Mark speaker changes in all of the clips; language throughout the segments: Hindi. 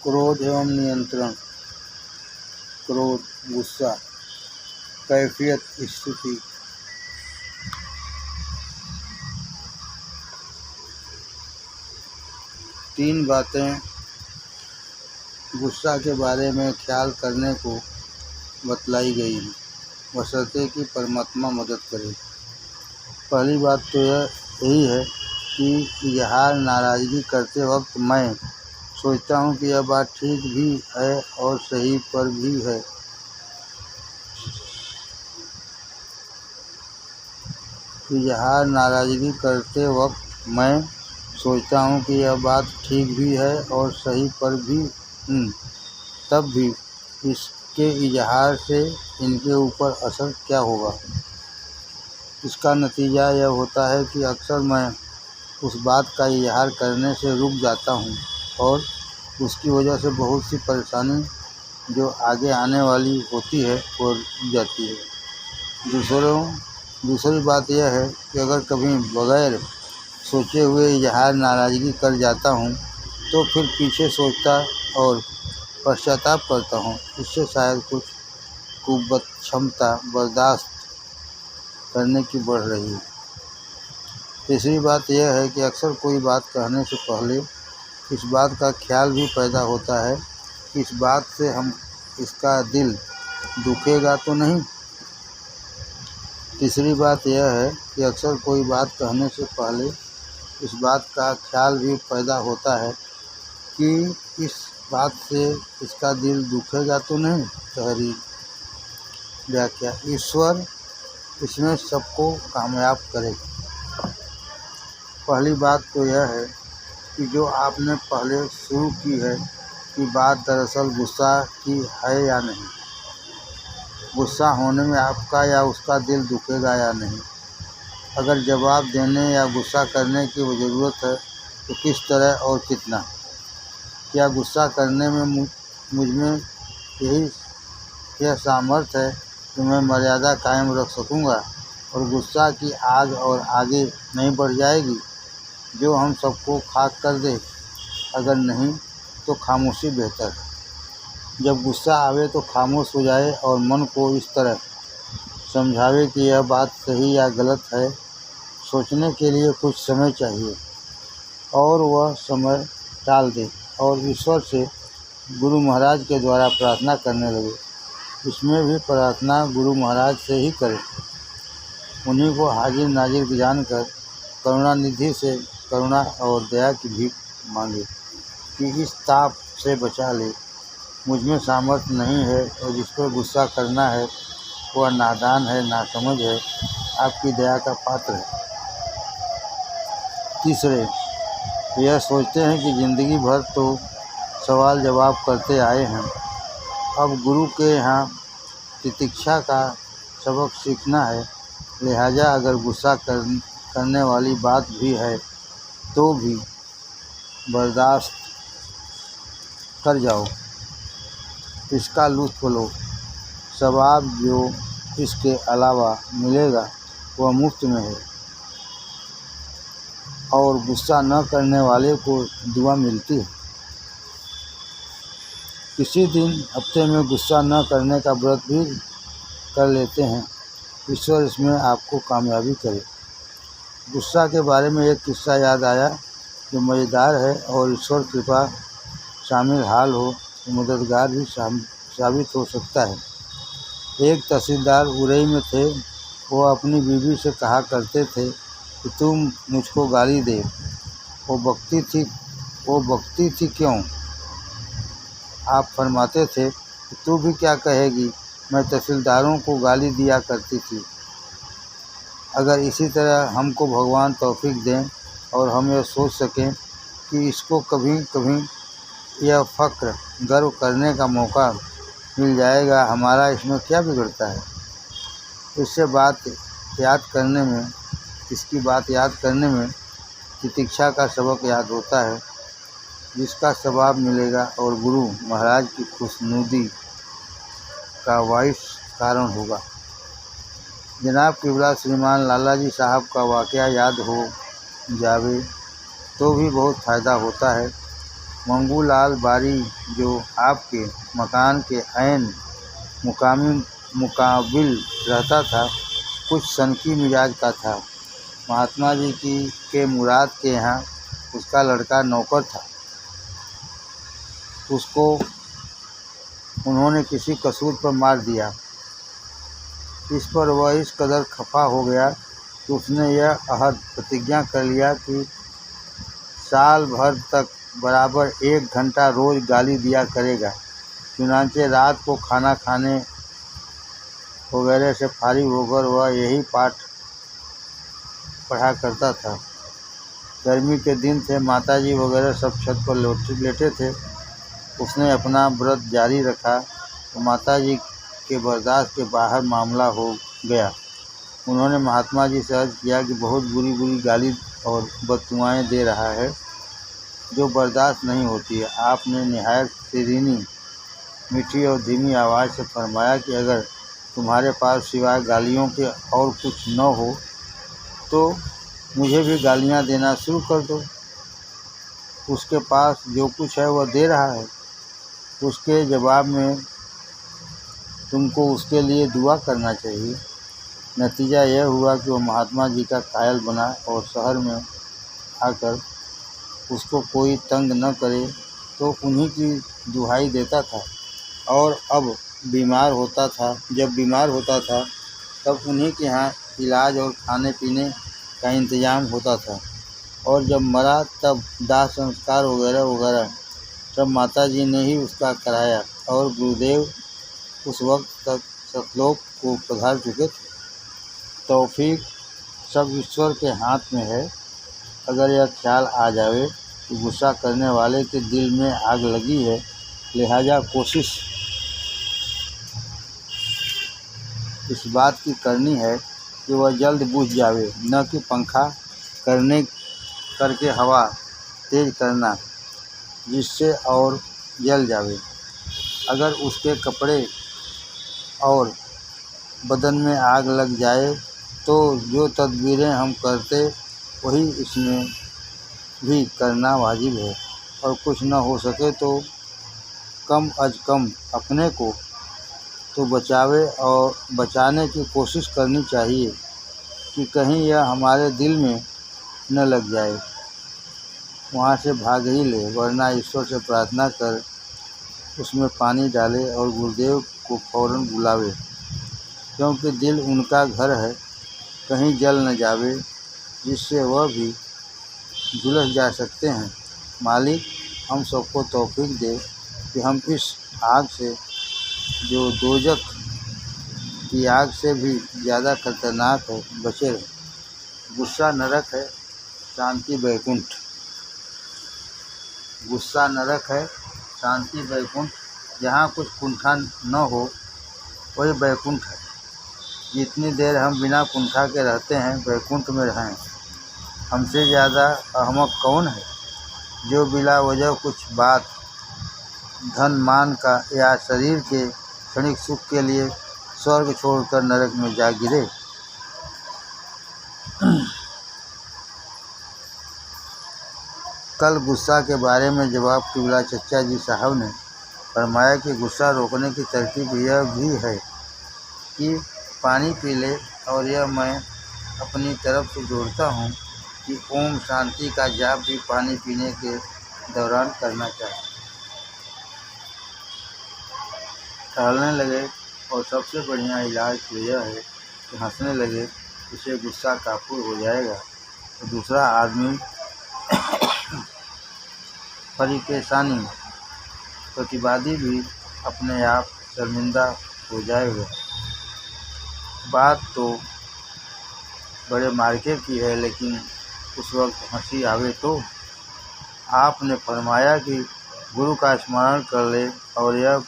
Speaker 1: क्रोध एवं नियंत्रण। क्रोध, गुस्सा, कैफियत, स्थिति। तीन बातें गुस्सा के बारे में ख्याल करने को बतलाई गई हैं, बशर्ते कि परमात्मा मदद करे। पहली बात तो यही है कि इजहार नाराज़गी करते वक्त मैं सोचता हूँ कि यह बात ठीक भी है और सही पर भी है। इजहार नाराज़गी करते वक्त मैं सोचता हूँ कि यह बात ठीक भी है और सही पर भी तब भी इसके इजहार से इनके ऊपर असर क्या होगा। इसका नतीजा यह होता है कि अक्सर मैं उस बात का इजहार करने से रुक जाता हूँ और उसकी वजह से बहुत सी परेशानी जो आगे आने वाली होती है वो रुक जाती है। दूसरी बात यह है कि अगर कभी बगैर सोचे हुए इजहार नाराज़गी कर जाता हूँ तो फिर पीछे सोचता और पश्चाताप करता हूँ। इससे शायद कुछ कुव्वत क्षमता बर्दाश्त करने की बढ़ रही है। तीसरी बात यह है कि अक्सर कोई बात कहने से पहले इस बात का ख्याल भी पैदा होता है कि इस बात से इसका दिल दुखेगा तो नहीं। तीसरी बात यह है कि अक्सर कोई बात कहने से पहले इस बात का ख्याल भी पैदा होता है कि इस बात से इसका दिल दुखेगा तो नहीं। तहरीर व्याख्या। ईश्वर इसमें सबको कामयाब करे। पहली बात तो यह है कि जो आपने पहले शुरू की है कि बात दरअसल गुस्सा की है या नहीं। गुस्सा होने में आपका या उसका दिल दुखेगा या नहीं। अगर जवाब देने या गुस्सा करने की ज़रूरत है तो किस तरह और कितना। क्या गुस्सा करने में मुझ में यह सामर्थ्य है कि मैं मर्यादा कायम रख सकूंगा और गुस्सा की आग और आगे नहीं बढ़ जाएगी जो हम सबको खाक कर दे। अगर नहीं तो खामोशी बेहतर है। जब गुस्सा आवे तो खामोश हो जाए और मन को इस तरह समझावे कि यह बात सही या गलत है। सोचने के लिए कुछ समय चाहिए और वह समय टाल दे और ईश्वर से गुरु महाराज के द्वारा प्रार्थना करने लगे। इसमें भी प्रार्थना गुरु महाराज से ही करें। उन्हीं को हाजिर नाजिर जानकर करुणानिधि से करुणा और दया की भीख मांगे कि इस ताप से बचा ले। मुझ में सामर्थ्य नहीं है और जिस पर गुस्सा करना है वह नादान है, नासमझ है, आपकी दया का पात्र है। तीसरे, यह सोचते हैं कि ज़िंदगी भर तो सवाल जवाब करते आए हैं, अब गुरु के यहाँ तितिक्षा का सबक सीखना है। लिहाजा अगर गुस्सा करने वाली बात भी है तो भी बर्दाश्त कर जाओ, इसका लुत्फ़ लो। सवाब जो इसके अलावा मिलेगा वह मुफ्त में है और गुस्सा न करने वाले को दुआ मिलती है। किसी दिन हफ्ते में गुस्सा न करने का व्रत भी कर लेते हैं। ईश्वर इसमें आपको कामयाबी करे। गुस्सा के बारे में एक किस्सा याद आया जो मज़ेदार है और ईश्वर कृपा शामिल हाल हो तो मददगार भी साबित हो सकता है। एक तहसीलदार उरई में थे। वो अपनी बीवी से कहा करते थे कि तुम मुझको गाली दे। वो बकती थी क्यों? आप फरमाते थे कि तू भी क्या कहेगी, मैं तहसीलदारों को गाली दिया करती थी। अगर इसी तरह हमको भगवान तौफीक दें और हम यह सोच सकें कि इसको कभी कभी यह फ़ख्र गर्व करने का मौका मिल जाएगा, हमारा इसमें क्या बिगड़ता है। इसकी बात याद करने में तितिक्षा का सबक याद होता है जिसका सवाब मिलेगा और गुरु महाराज की खुशनुदी का वाइस कारण होगा। जनाब किबला श्रीमान लाला जी साहब का वाक़या याद हो जावे तो भी बहुत फ़ायदा होता है। मंगूलाल बारी जो आपके मकान के ऐन मुकाबिल रहता था, कुछ सनकी मिजाज का था। महात्मा जी के मुराद के यहाँ उसका लड़का नौकर था। उसको उन्होंने किसी कसूर पर मार दिया। इस पर वह इस कदर खफा हो गया कि उसने यह अहद प्रतिज्ञा कर लिया कि साल भर तक बराबर 1 घंटा रोज़ गाली दिया करेगा। चुनांचे रात को खाना खाने वगैरह से फारिग होकर वह यही पाठ पढ़ा करता था। गर्मी के दिन थे, माताजी वगैरह सब छत पर लेटे थे। उसने अपना व्रत जारी रखा तो माताजी के बर्दाश्त के बाहर मामला हो गया। उन्होंने महात्मा जी से अर्ज़ किया कि बहुत बुरी गाली और बददुआएं दे रहा है जो बर्दाश्त नहीं होती है। आपने निहायत सीरीनी, मीठी और धीमी आवाज़ से फरमाया कि अगर तुम्हारे पास सिवाय गालियों के और कुछ न हो तो मुझे भी गालियां देना शुरू कर दो। उसके पास जो कुछ है वह दे रहा है। उसके जवाब में तुमको उसके लिए दुआ करना चाहिए। नतीजा यह हुआ कि वह महात्मा जी का कायल बना और शहर में आकर उसको कोई तंग न करे तो उन्हीं की दुहाई देता था। और अब जब बीमार होता था तब उन्हीं के यहाँ इलाज और खाने पीने का इंतज़ाम होता था। और जब मरा तब दाह संस्कार वगैरह सब माता जी ने ही उसका कराया। और गुरुदेव उस वक्त तक सतलोक को पधार चुके थे। तौफीक सब ईश्वर के हाथ में है। अगर यह ख्याल आ जावे कि गुस्सा करने वाले के दिल में आग लगी है, लिहाजा कोशिश इस बात की करनी है कि वह जल्द बुझ जावे, न कि पंखा करके हवा तेज करना जिससे और जल जावे। अगर उसके कपड़े और बदन में आग लग जाए तो जो तदबीरें हम करते वही इसमें भी करना वाजिब है। और कुछ न हो सके तो कम अज कम अपने को तो बचावे और बचाने की कोशिश करनी चाहिए कि कहीं यह हमारे दिल में न लग जाए। वहाँ से भाग ही ले, वरना ईश्वर से प्रार्थना कर उसमें पानी डाले और गुरुदेव को फौरन बुलावे, क्योंकि दिल उनका घर है, कहीं जल न जावे जिससे वह भी झुलस जा सकते हैं। मालिक हम सबको तौफीक दे कि हम इस आग से जो दोजख की आग से भी ज़्यादा खतरनाक है बचे रहें। गुस्सा नरक है, शांति बैकुंठ। गुस्सा नरक है, शांति बैकुंठ। जहाँ कुछ कुंठा न हो वही बैकुंठ है। जितनी देर हम बिना कुंठा के रहते हैं बैकुंठ में रहें। हमसे ज़्यादा अहमक कौन है जो बिला वजह कुछ बात धन मान का या शरीर के क्षणिक सुख के लिए स्वर्ग छोड़कर नरक में जा गिरे। कल गुस्सा के बारे में जवाब किबला चचा जी साहब ने फरमाया कि गुस्सा रोकने की तरकीब यह भी है कि पानी पी ले। और यह मैं अपनी तरफ से जोड़ता हूँ कि ओम शांति का जाप भी पानी पीने के दौरान करना चाहिए। टहलने लगे और सबसे बढ़िया इलाज तो यह है कि हंसने लगे, इससे गुस्सा काबू हो जाएगा। तो दूसरा आदमी फरीकेसानी प्रतिवादी भी अपने आप शर्मिंदा हो जाएगा। बात तो बड़े मार्के की है, लेकिन उस वक्त हंसी आवे तो। आपने फरमाया कि गुरु का स्मरण कर ले और यह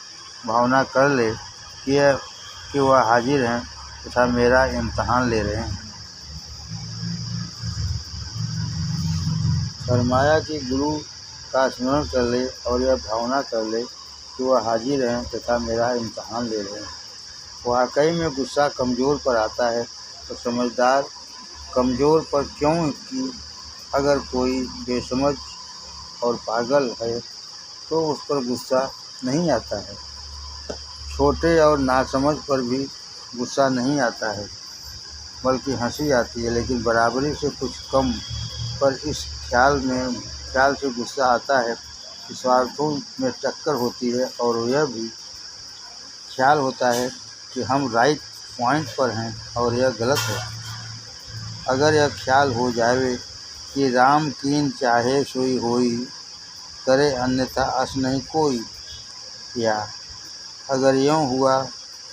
Speaker 1: भावना कर ले कि वह हाजिर हैं तथा मेरा इम्तहान ले रहे हैं। फरमाया कि गुरु का स्मरण कर ले और यह भावना कर ले कि वह हाजिर हैं तथा मेरा इम्तहान ले रहे हैं। वाकई में गुस्सा कमज़ोर पर आता है तो समझदार कमज़ोर पर क्यों कि अगर कोई बेसमझ और पागल है तो उस पर गुस्सा नहीं आता है। छोटे और नासमझ पर भी गुस्सा नहीं आता है, बल्कि हंसी आती है। लेकिन बराबरी से कुछ कम पर इस ख्याल से गुस्सा आता है कि स्वार्थों में टक्कर होती है, और यह भी ख्याल होता है कि हम राइट पॉइंट पर हैं और यह गलत है। अगर यह ख्याल हो जावे कि राम कीन चाहे सोई होई, करे अन्यथा अस नहीं कोई, या अगर यूँ हुआ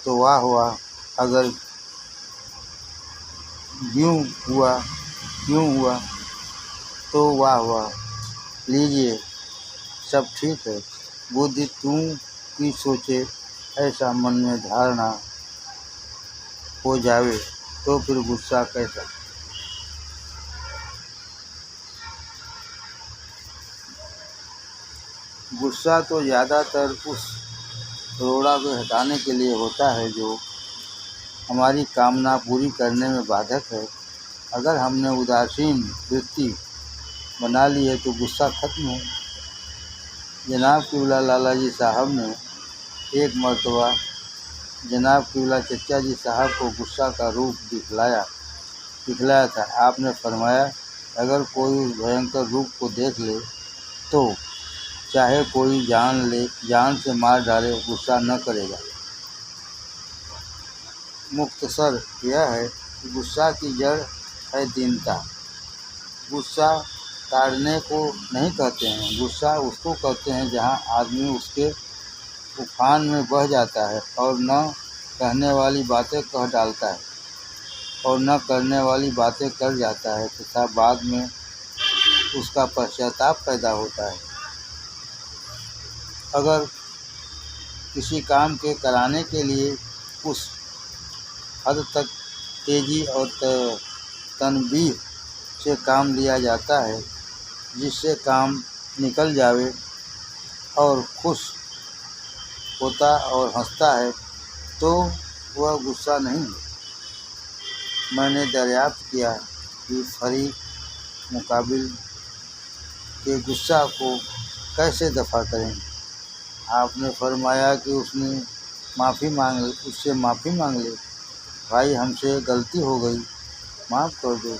Speaker 1: तो वाह वाह, अगर यूँ हुआ तो वाह वाह, लीजिए सब ठीक है। बुद्धि तू की सोचे ऐसा मन में धारणा हो जावे तो फिर गुस्सा कैसा। गुस्सा तो ज़्यादातर उस रोड़ा को हटाने के लिए होता है जो हमारी कामना पूरी करने में बाधक है। अगर हमने उदासीन वृत्ति बना ली है तो गुस्सा खत्म है। जनाब क़िबला लाला जी साहब ने एक मर्तबा जनाब क़िबला चचा जी साहब को गुस्सा का रूप दिखलाया था। आपने फरमाया, अगर कोई उस भयंकर रूप को देख ले तो चाहे कोई जान से मार डाले, गुस्सा न करेगा। मुख्तसर यह है कि गुस्सा की जड़ है दीनता। गुस्सा ताड़ने को नहीं कहते हैं, गुस्सा उसको कहते हैं जहाँ आदमी उसके उफान में बह जाता है और न कहने वाली बातें कह डालता है और न करने वाली बातें कर जाता है तथा बाद में उसका पश्चाताप पैदा होता है। अगर किसी काम के कराने के लिए उस हद तक तेज़ी और तनबीह से काम लिया जाता है जिससे काम निकल जावे और खुश होता और हंसता है, तो वह गुस्सा नहीं है। मैंने दरियाफ्त किया कि फरीक मुकाबिल के गुस्सा को कैसे दफ़ा करें। आपने फरमाया कि उससे माफ़ी मांग ले। भाई, हमसे गलती हो गई, माफ़ कर दो।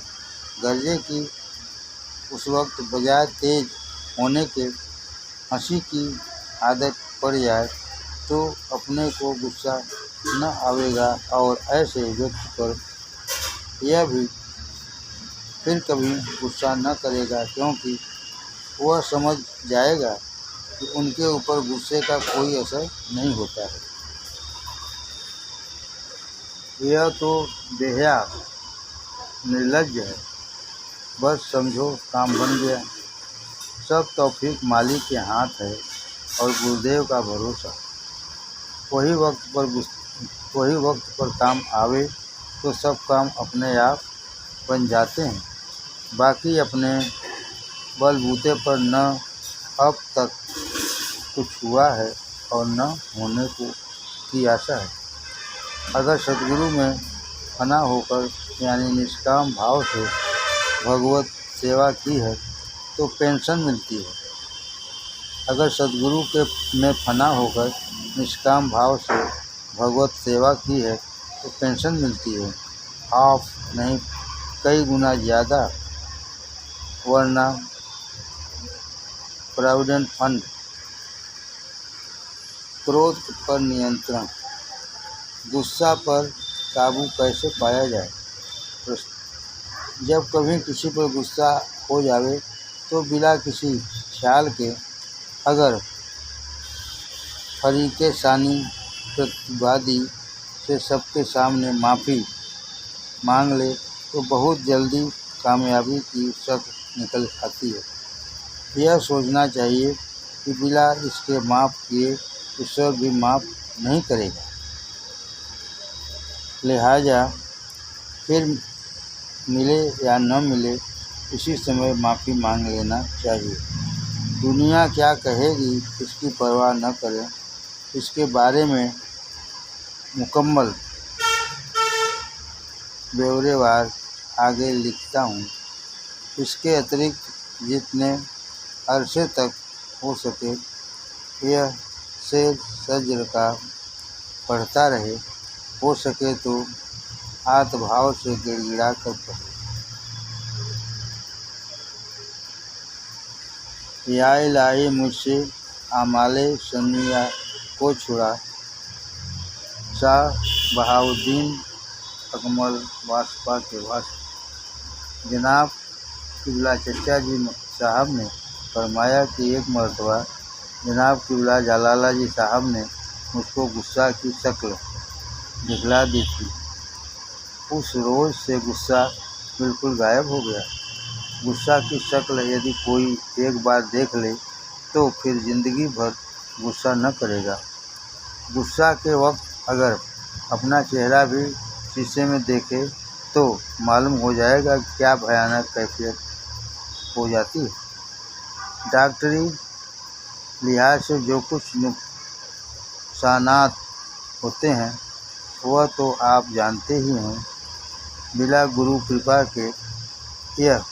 Speaker 1: गर्जे की उस वक्त बजाय तेज होने के हंसी की आदत पड़ जाए तो अपने को गुस्सा न आवेगा और ऐसे व्यक्ति पर यह भी फिर कभी गुस्सा न करेगा, क्योंकि वह समझ जाएगा कि उनके ऊपर गुस्से का कोई असर नहीं होता है। यह तो बेहया निर्लज्ज है। बस समझो काम बन गया। सब तौफीक मालिक के हाथ है और गुरुदेव का भरोसा। वही वक्त पर काम आवे तो सब काम अपने आप बन जाते हैं। बाकी अपने बलबूते पर न अब तक कुछ हुआ है और न होने की आशा है। अगर सद्गुरु में फना होकर यानी निष्काम भाव से भगवत सेवा की है तो पेंशन मिलती है। अगर सद्गुरु में फना होकर निष्काम भाव से भगवत सेवा की है तो पेंशन मिलती है, हाफ नहीं कई गुना ज़्यादा, वरना प्रोविडेंट फंड। क्रोध पर नियंत्रण। गुस्सा पर काबू कैसे पाया जाए। जब कभी किसी पर गुस्सा हो जावे तो बिना किसी ख्याल के अगर फरीके सानी प्रतिवादी से सबके सामने माफ़ी मांग ले तो बहुत जल्दी कामयाबी की शक्ल निकल आती है। यह सोचना चाहिए कि बिना इसके माफ़ किए ईश्वर भी माफ़ नहीं करेगा, लिहाजा फिर मिले या न मिले इसी समय माफ़ी मांग लेना चाहिए। दुनिया क्या कहेगी इसकी परवाह न करें। इसके बारे में मुकम्मल ब्यौरेवार आगे लिखता हूँ। इसके अतिरिक्त जितने अरसे तक हो सके यह शेर सज्र का पढ़ता रहे, हो सके तो आत्मभाव से गिड़गिड़ा कर पढ़े। या इलाही मुझसे आमाले सनिया को छुड़ा, शाह बहाउद्दीन अकमल वासपा के वास्प। जनाब किबला चचा जी साहब ने फरमाया कि एक मरतबा जनाब किबला जलाला जी साहब ने मुझको गुस्सा की शक्ल दिखला दी थी। उस रोज़ से गुस्सा बिल्कुल गायब हो गया। गुस्सा की शक्ल यदि कोई एक बार देख ले तो फिर ज़िंदगी भर गुस्सा न करेगा। गुस्सा के वक्त अगर अपना चेहरा भी शीशे में देखे तो मालूम हो जाएगा क्या भयानक कैफियत हो जाती है। डॉक्टरी लिहाज से जो कुछ नुकसानात होते हैं वह तो आप जानते ही हैं। बिना गुरु कृपा के यह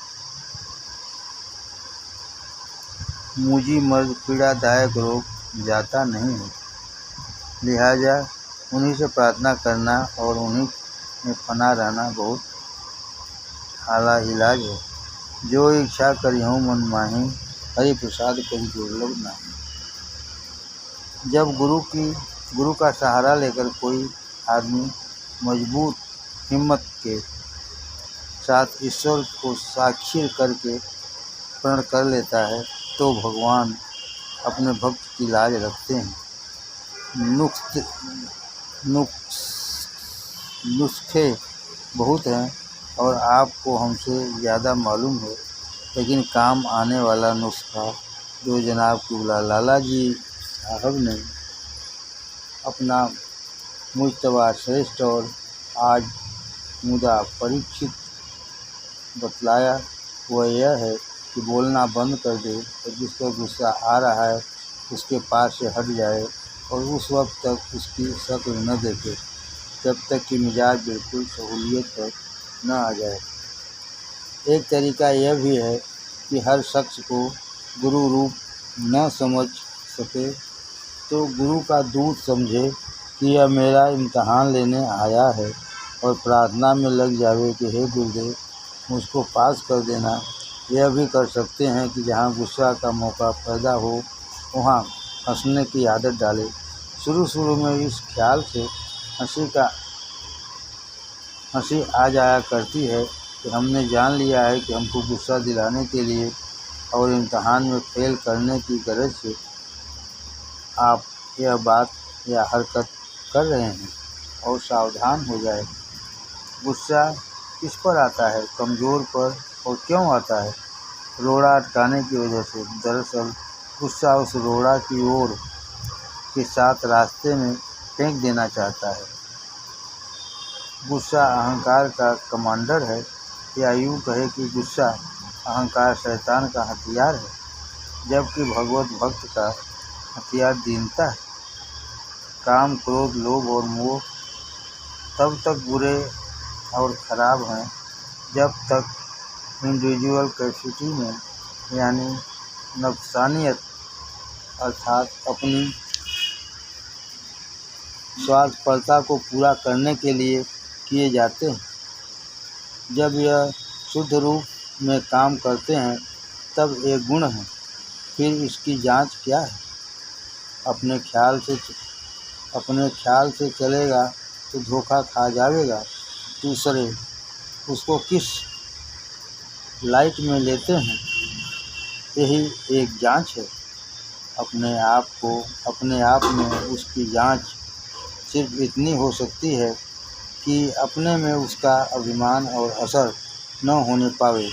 Speaker 1: मुझी मर्द पीड़ादायक रोग जाता नहीं है। लिहाजा उन्हीं से प्रार्थना करना और उन्हीं में पना रहना बहुत आला इलाज है। जो इच्छा करी हूँ मन माही, हरि प्रसाद करी दुर्लभ नाही। जब गुरु का सहारा लेकर कोई आदमी मजबूत हिम्मत के साथ ईश्वर को साक्षी करके प्रण कर लेता है तो भगवान अपने भक्त की लाज रखते हैं। नुस्खे बहुत हैं और आपको हमसे ज़्यादा मालूम है, लेकिन काम आने वाला नुस्खा जो जनाब किबला लाला जी साहब ने अपना मुज्तबा श्रेष्ठ और आज मुदा परीक्षित बतलाया वह यह है कि बोलना बंद कर दे और जिस पर गुस्सा आ रहा है उसके पास से हट जाए और उस वक्त तक उसकी शक्ल न देखे जब तक कि मिजाज बिल्कुल सहूलियत पर न आ जाए। एक तरीका यह भी है कि हर शख्स को गुरु रूप न समझ सके तो गुरु का दूत समझे कि यह मेरा इम्तहान लेने आया है और प्रार्थना में लग जावे कि हे गुरुदेव मुझको पास कर देना। यह भी कर सकते हैं कि जहाँ गुस्सा का मौका पैदा हो वहाँ हंसने की आदत डाले। शुरू में इस ख्याल से हंसी आ जाया करती है कि हमने जान लिया है कि हमको गुस्सा दिलाने के लिए और इम्तहान में फेल करने की गरज से आप यह बात या हरकत कर रहे हैं और सावधान हो जाए। गुस्सा किस पर आता है, कमज़ोर पर, और क्यों आता है? रोड़ा अटकाने की वजह से। दरअसल गुस्सा उस रोड़ा की ओर के साथ रास्ते में फेंक देना चाहता है। गुस्सा अहंकार का कमांडर है, या यूँ कहे कि गुस्सा अहंकार शैतान का हथियार है, जबकि भगवत भक्त का हथियार दीनता है। काम, क्रोध, लोभ और मोह तब तक बुरे और ख़राब हैं जब तक इंडिविजुअल कैपेसिटी में यानी नफ्सानियत अर्थात अपनी स्वार्थपरता को पूरा करने के लिए किए जाते हैं। जब यह शुद्ध रूप में काम करते हैं तब एक गुण है। फिर इसकी जांच क्या है? अपने ख्याल से चलेगा तो धोखा खा जाएगा। दूसरे उसको किस लाइट में लेते हैं, यही एक जांच है। अपने आप में उसकी जांच सिर्फ इतनी हो सकती है कि अपने में उसका अभिमान और असर न होने पावे।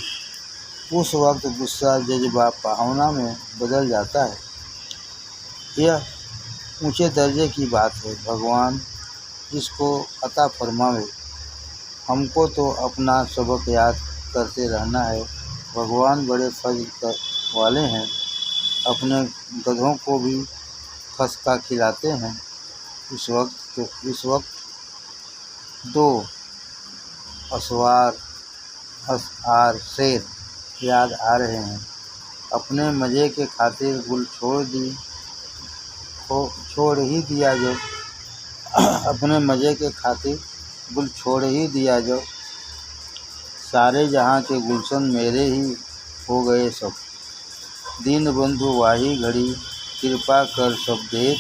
Speaker 1: उस वक्त गुस्सा जज्बा भावना में बदल जाता है। यह ऊंचे दर्जे की बात है। भगवान इसको अता फरमावे। हमको तो अपना सबक याद करते रहना है। भगवान बड़े फजल वाले हैं, अपने गधों को भी खस्का खिलाते हैं। इस वक्त 2 अश्वार शेर याद आ रहे हैं। अपने मज़े के खातिर गुल छोड़ दी छोड़ ही दिया जो अपने मज़े के खातिर गुल छोड़ ही दिया जो, सारे जहाँ के गुलशन मेरे ही हो गए सब। दीन बंधु वाही घड़ी कृपा कर सब देख,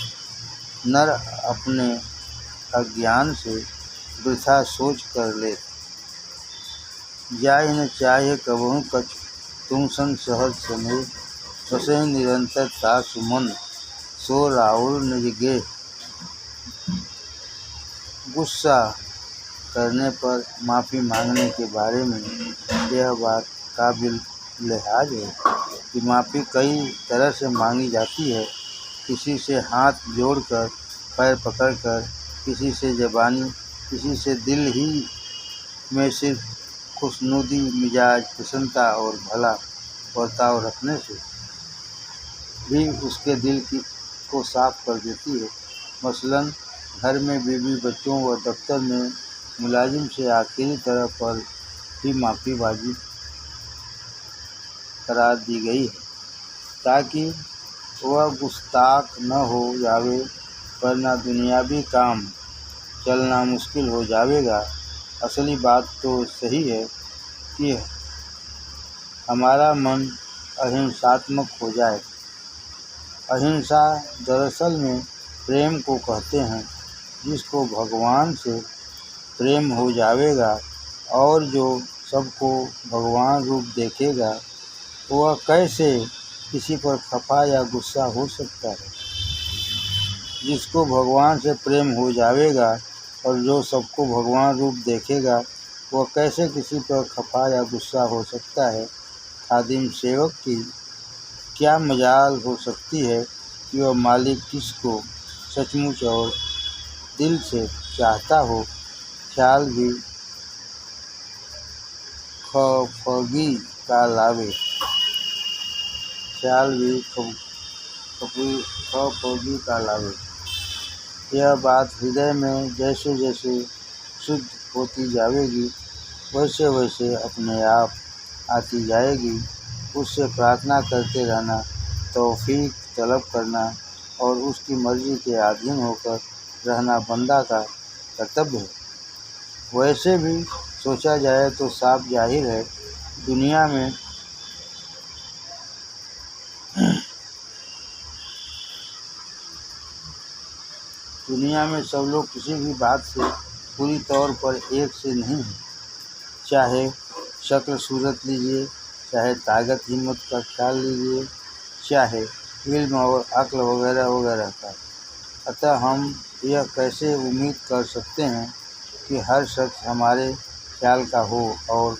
Speaker 1: नर अपने अज्ञान से वृथा सोच कर ले। जाहि न चाहे कबहु कछ तुम सन सहज सने, बसे निरंतर तासु मन सो राहुल निज गे। गुस्सा करने पर माफ़ी मांगने के बारे में यह बात काबिल लिहाज है कि माफ़ी कई तरह से मांगी जाती है। किसी से हाथ जोड़कर, पैर पकड़कर, किसी से ज़बानी, किसी से दिल ही में सिर्फ खुशनुदी मिजाज, प्रसन्नता और भला बर्ताव रखने से भी उसके दिल को साफ कर देती है। मसलन घर में बीवी बच्चों व दफ्तर में मुलाजिम से आखिरी तरह पर ही माफ़ी वाजिब करार दी गई है ताकि वह गुस्ताख न हो जावे, वरना दुनियावी काम चलना मुश्किल हो जाएगा। असली बात तो सही है कि हमारा मन अहिंसात्मक हो जाए। अहिंसा दरअसल में प्रेम को कहते हैं। जिसको भगवान से प्रेम हो जाएगा और जो सबको भगवान रूप देखेगा, वह कैसे किसी पर खफा या गुस्सा हो सकता है। जिसको भगवान से प्रेम हो जाएगा और जो सबको भगवान रूप देखेगा, वह कैसे किसी पर खफा या गुस्सा हो सकता है। खादिम सेवक की क्या मजाल हो सकती है कि वह मालिक किसको सचमुच और दिल से चाहता हो। ख्याल भी खफगी का लावे, खफगी का लावे। यह बात हृदय में जैसे जैसे शुद्ध होती जाएगी, वैसे वैसे अपने आप आती जाएगी। उससे प्रार्थना करते रहना, तौफीक तलब करना और उसकी मर्ज़ी के अधीन होकर रहना बंदा का कर्तव्य है। वैसे भी सोचा जाए तो साफ जाहिर है, दुनिया में सब लोग किसी भी बात से पूरी तौर पर एक से नहीं हैं। चाहे शक्ल सूरत लीजिए, चाहे ताकत हिम्मत का ख्याल लीजिए, चाहे इल्म और अक्ल वगैरह वगैरह का। अतः हम यह कैसे उम्मीद कर सकते हैं कि हर शख्स हमारे ख्याल का हो और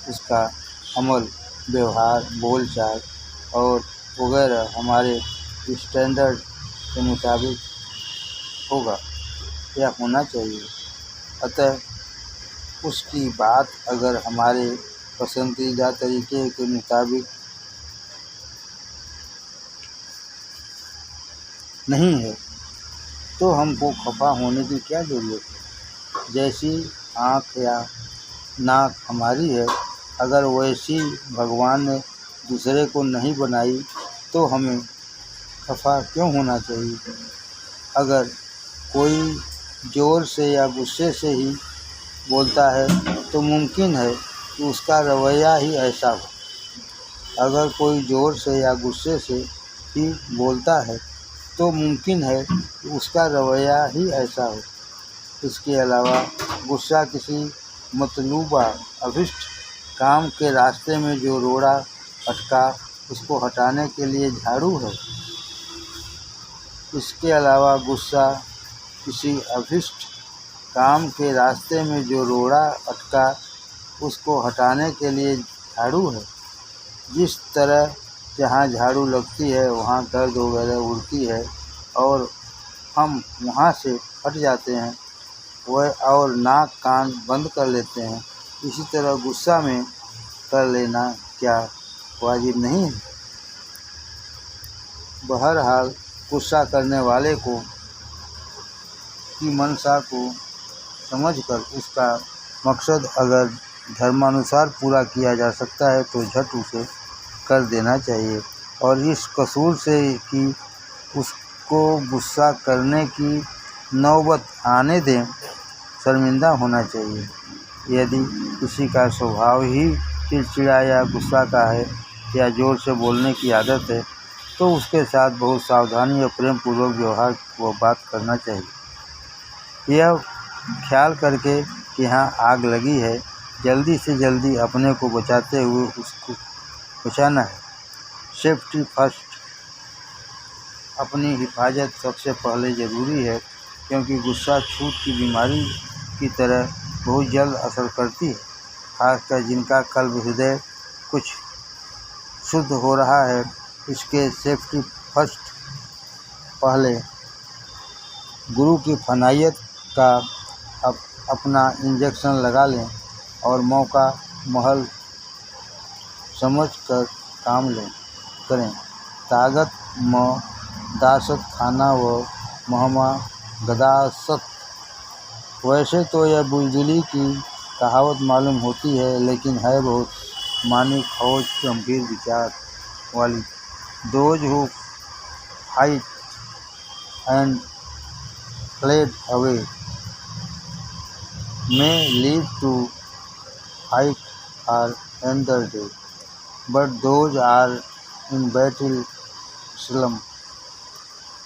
Speaker 1: उसका अमल, व्यवहार, बोलचाल और वगैरह हमारे स्टैंडर्ड के मुताबिक होगा या होना चाहिए। अतः उसकी बात अगर हमारे पसंदीदा तरीके के मुताबिक नहीं है तो हमको खफा होने की क्या ज़रूरत है। जैसी आँख या नाक हमारी है, अगर वैसी भगवान ने दूसरे को नहीं बनाई तो हमें खफा क्यों होना चाहिए। अगर कोई ज़ोर से या गुस्से से ही बोलता है तो मुमकिन है कि उसका रवैया ही ऐसा हो। अगर कोई ज़ोर से या गुस्से से ही बोलता है तो मुमकिन है कि उसका रवैया ही ऐसा हो। इसके अलावा गुस्सा किसी मतलूबा अभिष्ट काम के रास्ते में जो रोड़ा अटका, उसको हटाने के लिए झाड़ू है। इसके अलावा गुस्सा किसी अभिष्ट काम के रास्ते में जो रोड़ा अटका, उसको हटाने के लिए झाड़ू है। जिस तरह जहाँ झाड़ू लगती है वहाँ दर्द वगैरह उड़ती है और हम वहाँ से हट जाते हैं वह और नाक कान बंद कर लेते हैं। इसी तरह गुस्सा में कर लेना क्या वाजिब नहीं है। बहरहाल गुस्सा करने वाले को की मंशा को समझकर उसका मकसद अगर धर्मानुसार पूरा किया जा सकता है तो झट उसे कर देना चाहिए और इस कसूर से कि उसको गुस्सा करने की नौबत आने दें। शर्मिंदा होना चाहिए। यदि किसी का स्वभाव ही चिड़चिड़ा या गुस्सा का है या ज़ोर से बोलने की आदत है, तो उसके साथ बहुत सावधानी और प्रेम पूर्वक व्यवहार व बात करना चाहिए। यह ख्याल करके कि यहाँ आग लगी है, जल्दी से जल्दी अपने को बचाते हुए उसको बचाना है। Safety first. अपनी हिफाजत सबसे पहले ज़रूरी है, क्योंकि गुस्सा छूत की बीमारी की तरह बहुत जल्द असर करती है। खासकर जिनका कल्ब हृदय कुछ शुद्ध हो रहा है, इसके सेफ्टी फर्स्ट पहले गुरु की फनायत का अपना इंजेक्शन लगा लें और मौका महल समझ कर काम करें। ताकत म दासत खाना व महमा गदासत। वैसे तो यह बुज़दिली की कहावत मालूम होती है, लेकिन है बहुत मानी खोज गंभीर विचार वाली। Those who fight and fled away may live to fight or another day, but those are in battle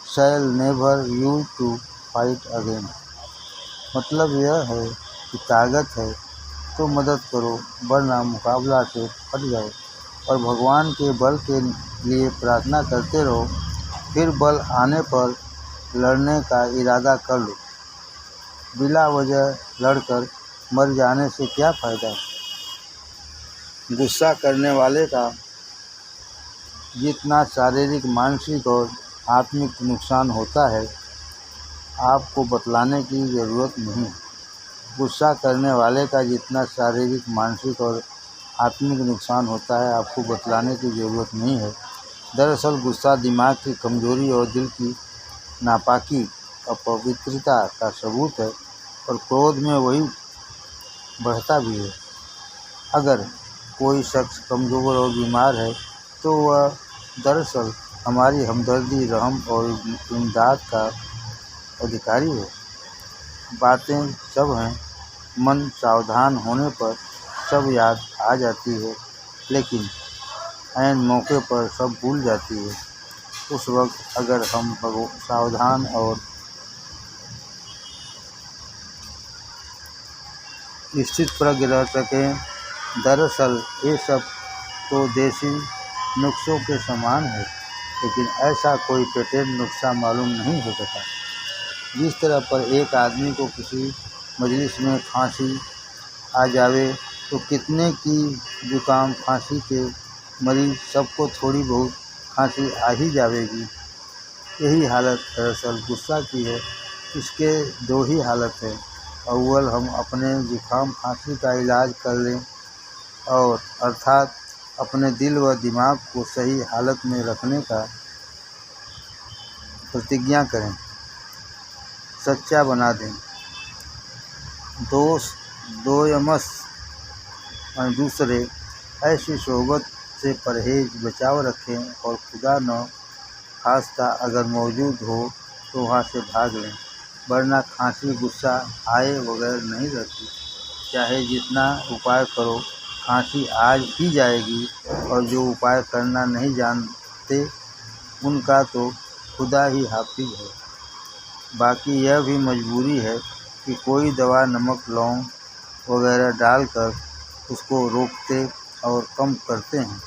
Speaker 1: shall never use to fight again। मतलब यह है कि ताकत है तो मदद करो, वरना मुकाबला से हट जाओ और भगवान के बल के लिए प्रार्थना करते रहो। फिर बल आने पर लड़ने का इरादा कर लो। बिला वजह लड़कर मर जाने से क्या फ़ायदा। गुस्सा करने वाले का जितना शारीरिक, मानसिक और आत्मिक नुकसान होता है, आपको बतलाने की ज़रूरत नहीं। गुस्सा करने वाले का जितना शारीरिक, मानसिक और आत्मिक नुकसान होता है, आपको बतलाने की ज़रूरत नहीं है। दरअसल गुस्सा दिमाग की कमज़ोरी और दिल की नापाकी, अपवित्रता का सबूत है, और क्रोध में वही बढ़ता भी है। अगर कोई शख्स कमज़ोर और बीमार है, तो वह दरअसल हमारी हमदर्दी, रहम और इमदाद का अधिकारी है। बातें सब हैं, मन सावधान होने पर सब याद आ जाती है, लेकिन ऐन मौके पर सब भूल जाती है। उस वक्त अगर हम सावधान और स्थित प्रज्ञ रह सकें। दरअसल ये सब तो देसी नुस्खों के समान है, लेकिन ऐसा कोई पेटेंट नुस्खा मालूम नहीं हो सका। जिस तरह पर एक आदमी को किसी मजलिस में खांसी आ जावे, तो कितने की जुकाम खांसी के मरीज सबको थोड़ी बहुत खांसी आ ही जावेगी। यही हालत दरअसल गुस्सा की है। इसके दो ही हालत है। अव्वल हम अपने जुकाम खांसी का इलाज कर लें, और अर्थात अपने दिल व दिमाग को सही हालत में रखने का प्रतिज्ञा करें, सच्चा बना दें। दोयमस और दूसरे ऐसी सोहबत से परहेज बचाव रखें, और खुदा न खास्ता अगर मौजूद हो तो वहाँ से भाग लें, वरना खांसी गुस्सा आए बगैर नहीं रहती। चाहे जितना उपाय करो, खांसी आज ही जाएगी, और जो उपाय करना नहीं जानते उनका तो खुदा ही हाफिज है। बाकी यह भी मजबूरी है कि कोई दवा नमक, लौंग वगैरह डालकर उसको रोकते और कम करते हैं।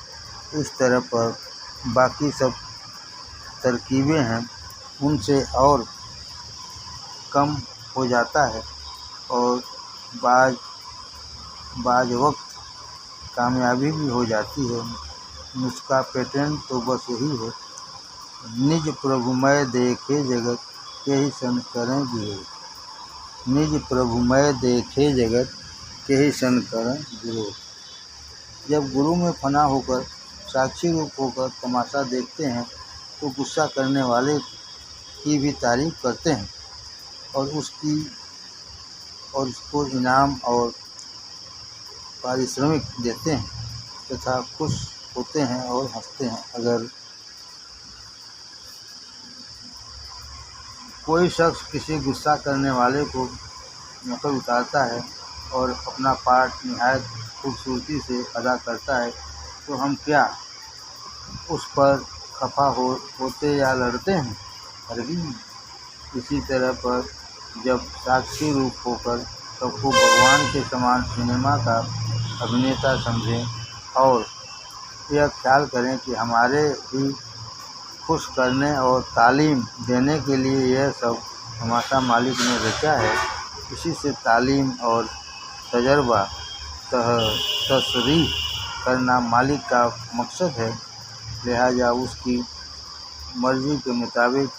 Speaker 1: इस तरह पर बाकी सब तरकीबें हैं, उनसे और कम हो जाता है, और बाज वक्त कामयाबी भी हो जाती है। नुस्खा पेटेंट तो बस यही है, निज प्रभुमय देखे जगत के ही सन करें विरोध। निज प्रभुमय देखे जगत के ही सन करें विरोध। जब गुरु में फना होकर, साक्षी रूप होकर तमाशा देखते हैं, तो गुस्सा करने वाले की भी तारीफ करते हैं, और उसको इनाम और पारिश्रमिक देते हैं तथा खुश होते हैं और हंसते हैं। अगर कोई शख्स किसी गुस्सा करने वाले को नकल उतारता है और अपना पार्ट निहायत खूबसूरती से अदा करता है, तो हम क्या उस पर खफा होते या लड़ते हैं? हरगिज़ नहीं। इसी तरह पर जब साक्षी रूप होकर सबको भगवान के समान सिनेमा का अभिनेता समझें और यह ख्याल करें कि हमारे ही खुश करने और तालीम देने के लिए यह सब तमाशा मालिक ने रचा है, इसी से तालीम और तजर्बा तशरीह करना मालिक का मकसद है। लिहाजा उसकी मर्ज़ी के मुताबिक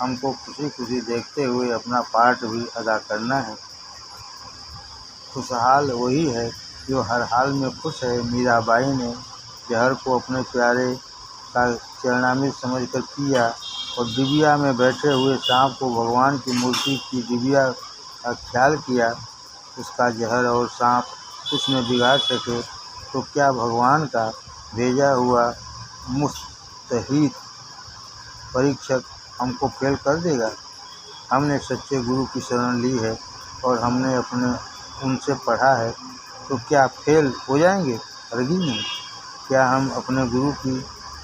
Speaker 1: हमको खुशी खुशी देखते हुए अपना पार्ट भी अदा करना है। खुशहाल वही है जो हर हाल में खुश है। मीराबाई ने जहर को अपने प्यारे का चरणामृत समझकर पिया और डिबिया में बैठे हुए सांप को भगवान की मूर्ति की डिबिया का ख्याल किया। उसका जहर और सांप कुछ न बिगाड़ सके तो क्या भगवान का भेजा हुआ मुस्तहीद परीक्षक हमको फेल कर देगा? हमने सच्चे गुरु की शरण ली है और हमने उनसे पढ़ा है, तो क्या फेल हो जाएंगे? हरगिज़ नहीं। क्या हम अपने गुरु की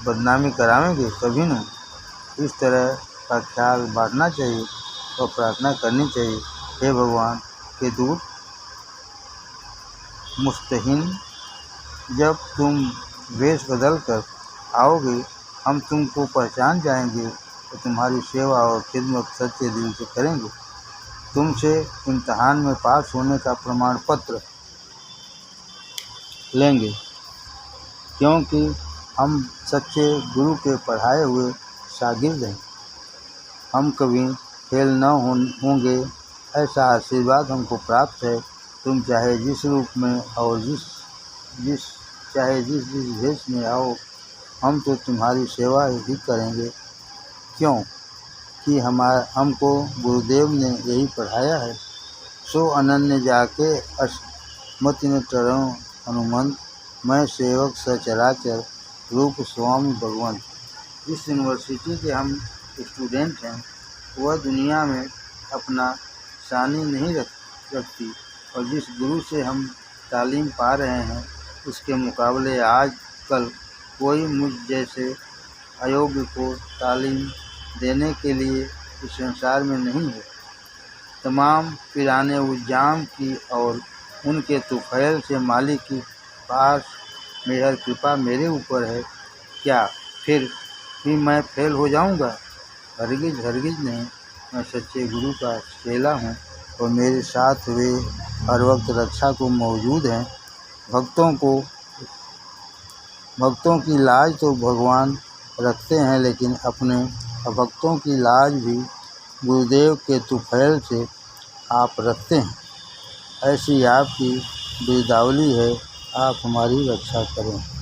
Speaker 1: बदनामी करावेंगे? कभी नहीं। इस तरह का ख्याल बांटना चाहिए और प्रार्थना करनी चाहिए, हे भगवान के दूत मुस्तहीन, जब तुम वेश बदल कर आओगे हम तुमको पहचान जाएंगे तो तुम्हारी सेवा और खिदमत सच्चे दिल से करेंगे। तुमसे इम्तहान में पास होने का प्रमाण पत्र लेंगे, क्योंकि हम सच्चे गुरु के पढ़ाए हुए शागिर्द हैं। हम कभी फेल न होंगे, ऐसा आशीर्वाद हमको प्राप्त है। तुम चाहे जिस रूप में और जिस भेष में आओ, हम तो तुम्हारी सेवा ही करेंगे, क्यों कि हमको गुरुदेव ने यही पढ़ाया है। सो अनन्य जाके अश्मति न टरों हनुमंत, मैं सेवक सचराचर रूप स्वामी भगवंत। जिस यूनिवर्सिटी के हम स्टूडेंट हैं वह दुनिया में अपना सानी नहीं रखती और जिस गुरु से हम तालीम पा रहे हैं उसके मुकाबले आज कल कोई मुझ जैसे अयोग्य को तालीम देने के लिए इस संसार में नहीं है। तमाम पिराने उज्जाम की और उनके तुफैल से मालिक की पास मेहर कृपा मेरे ऊपर है, क्या फिर भी मैं फेल हो जाऊंगा? हरगिज़ हरगिज़ नहीं। मैं सच्चे गुरु का चेला हूँ और मेरे साथ वे हर वक्त रक्षा को मौजूद हैं। भक्तों की लाज तो भगवान रखते हैं, लेकिन अपने भक्तों की लाज भी गुरुदेव के तुफैल से आप रखते हैं। ऐसी आपकी बिरदावली है, आप हमारी रक्षा करें।